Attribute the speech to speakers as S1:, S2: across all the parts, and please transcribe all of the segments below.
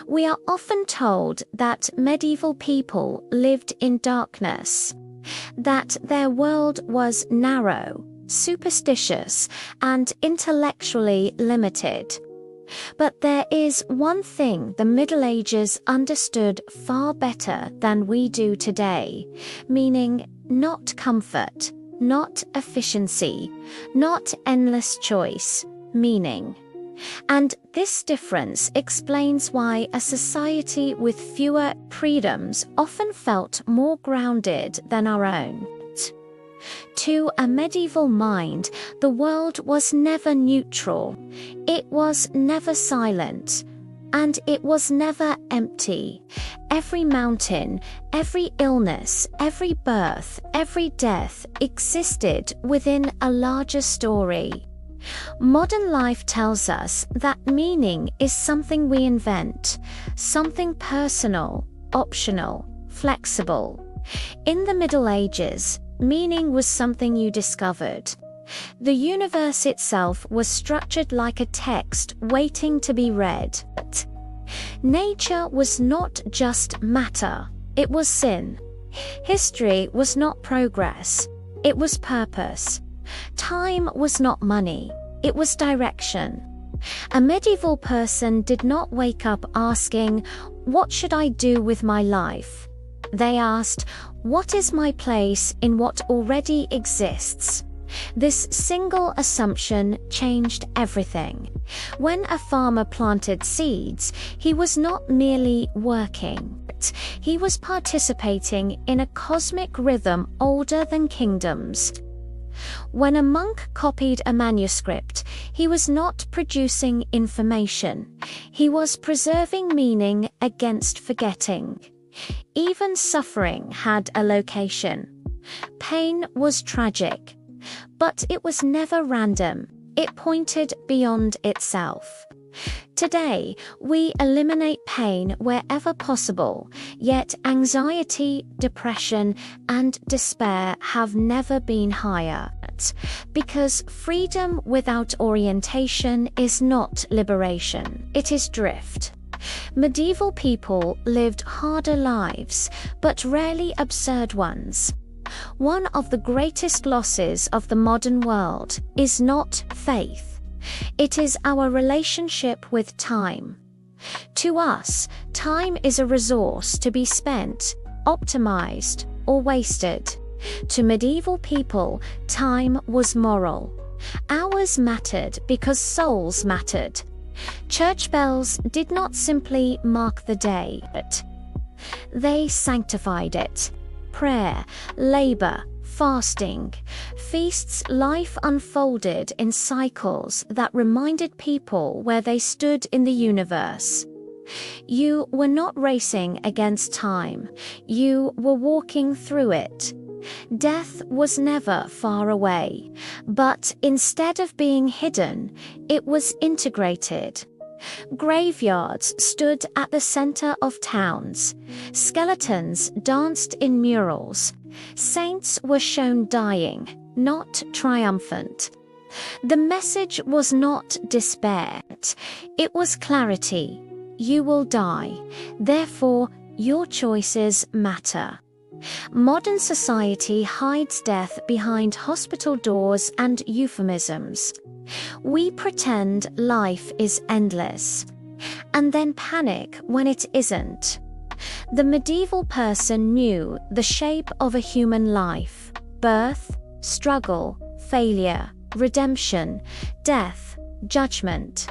S1: We are often told that medieval people lived in darkness, that their world was narrow, superstitious, and intellectually limited. But there is one thing the Middle Ages understood far better than we do today, meaning not comfort, not efficiency, not endless choice, meaning. And this difference explains why a society with fewer freedoms often felt more grounded than our own. To a medieval mind, the world was never neutral, it was never silent, and it was never empty. Every mountain, every illness, every birth, every death existed within a larger story. Modern life tells us that meaning is something we invent, something personal, optional, flexible. In the Middle Ages, meaning was something you discovered. The universe itself was structured like a text waiting to be read. Nature was not just matter, it was sin. History was not progress, it was purpose. Time was not money, it was direction. A medieval person did not wake up asking, "What should I do with my life?" They asked, "What is my place in what already exists?" This single assumption changed everything. When a farmer planted seeds, he was not merely working. He was participating in a cosmic rhythm older than kingdoms. When a monk copied a manuscript, he was not producing information. He was preserving meaning against forgetting. Even suffering had a location. Pain was tragic, but it was never random. It pointed beyond itself. Today, we eliminate pain wherever possible, yet anxiety, depression, and despair have never been higher. Because freedom without orientation is not liberation, it is drift. Medieval people lived harder lives, but rarely absurd ones. One of the greatest losses of the modern world is not faith. It is our relationship with time. To us, time is a resource to be spent, optimized, or wasted. To medieval people, time was moral. Hours mattered because souls mattered. Church bells did not simply mark the day, but they sanctified it. Prayer, labor, fasting, feasts, life unfolded in cycles that reminded people where they stood in the universe. You were not racing against time, you were walking through it. Death was never far away, but instead of being hidden, it was integrated. Graveyards stood at the center of towns. Skeletons danced in murals. Saints were shown dying, not triumphant. The message was not despair. It was clarity. You will die. Therefore, your choices matter. Modern society hides death behind hospital doors and euphemisms. We pretend life is endless, and then panic when it isn't. The medieval person knew the shape of a human life: birth, struggle, failure, redemption, death, judgment.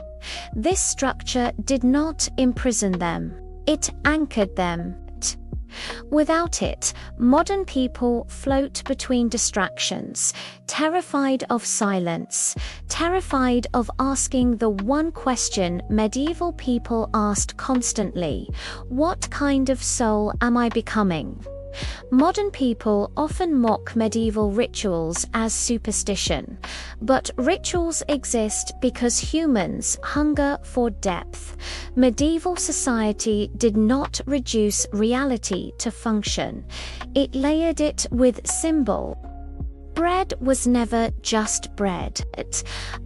S1: This structure did not imprison them, it anchored them. Without it, modern people float between distractions, terrified of silence, terrified of asking the one question medieval people asked constantly: what kind of soul am I becoming? Modern people often mock medieval rituals as superstition, but rituals exist because humans hunger for depth. Medieval society did not reduce reality to function, it layered it with symbol. Bread was never just bread.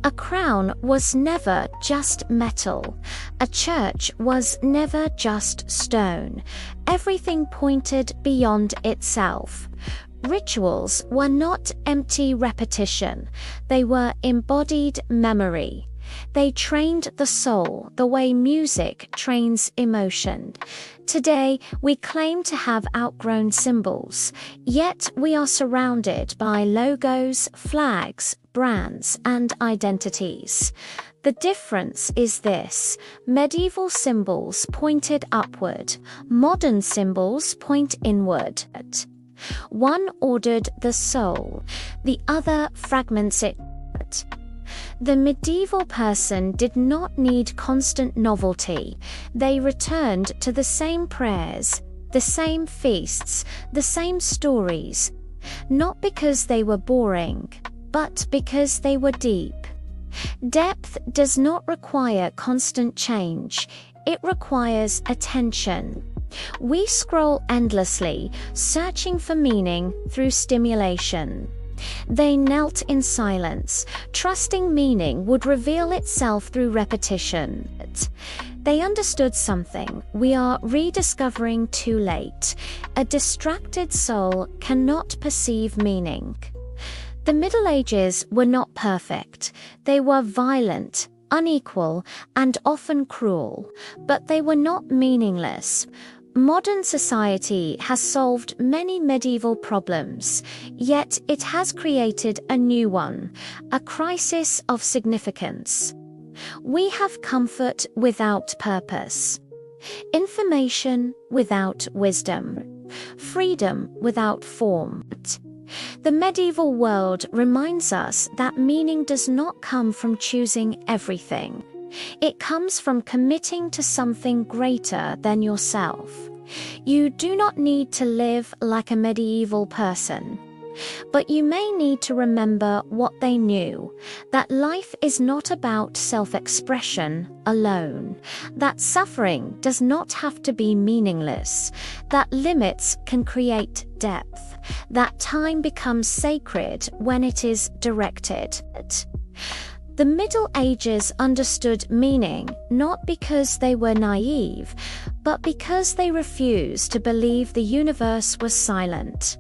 S1: A crown was never just metal. A church was never just stone. Everything pointed beyond itself. Rituals were not empty repetition. They were embodied memory. They trained the soul the way music trains emotion. Today, we claim to have outgrown symbols, yet we are surrounded by logos, flags, brands, and identities. The difference is this: medieval symbols pointed upward, modern symbols point inward. One ordered the soul, the other fragments it. The medieval person did not need constant novelty. They returned to the same prayers, the same feasts, the same stories, not because they were boring, but because they were deep. Depth does not require constant change. It requires attention. We scroll endlessly, searching for meaning through stimulation. They knelt in silence, trusting meaning would reveal itself through repetition. They understood something we are rediscovering too late. A distracted soul cannot perceive meaning. The Middle Ages were not perfect. They were violent, unequal, and often cruel, but they were not meaningless. Modern society has solved many medieval problems, yet it has created a new one, a crisis of significance. We have comfort without purpose, information without wisdom, freedom without form. The medieval world reminds us that meaning does not come from choosing everything. It comes from committing to something greater than yourself. You do not need to live like a medieval person, but you may need to remember what they knew, that life is not about self-expression alone, that suffering does not have to be meaningless, that limits can create depth, that time becomes sacred when it is directed. The Middle Ages understood meaning not because they were naive, but because they refused to believe the universe was silent.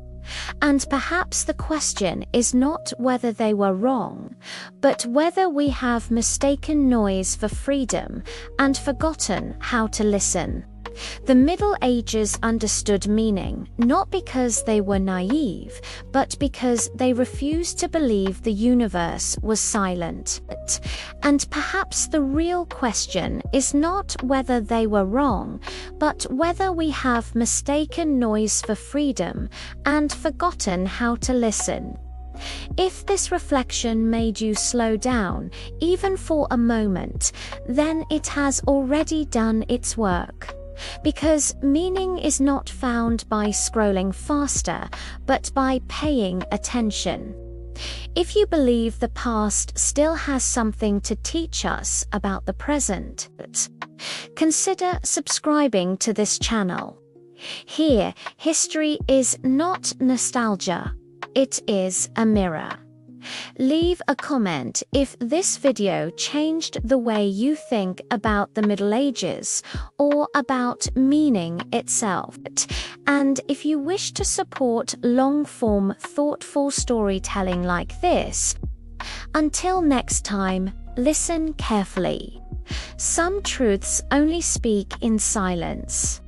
S1: And perhaps the question is not whether they were wrong, but whether we have mistaken noise for freedom and forgotten how to listen. The Middle Ages understood meaning not because they were naive, but because they refused to believe the universe was silent. And perhaps the real question is not whether they were wrong, but whether we have mistaken noise for freedom and forgotten how to listen. If this reflection made you slow down, even for a moment, then it has already done its work. Because meaning is not found by scrolling faster, but by paying attention. If you believe the past still has something to teach us about the present, consider subscribing to this channel. Here, history is not nostalgia, it is a mirror. Leave a comment if this video changed the way you think about the Middle Ages or about meaning itself. And if you wish to support long-form, thoughtful storytelling like this, until next time, listen carefully. Some truths only speak in silence.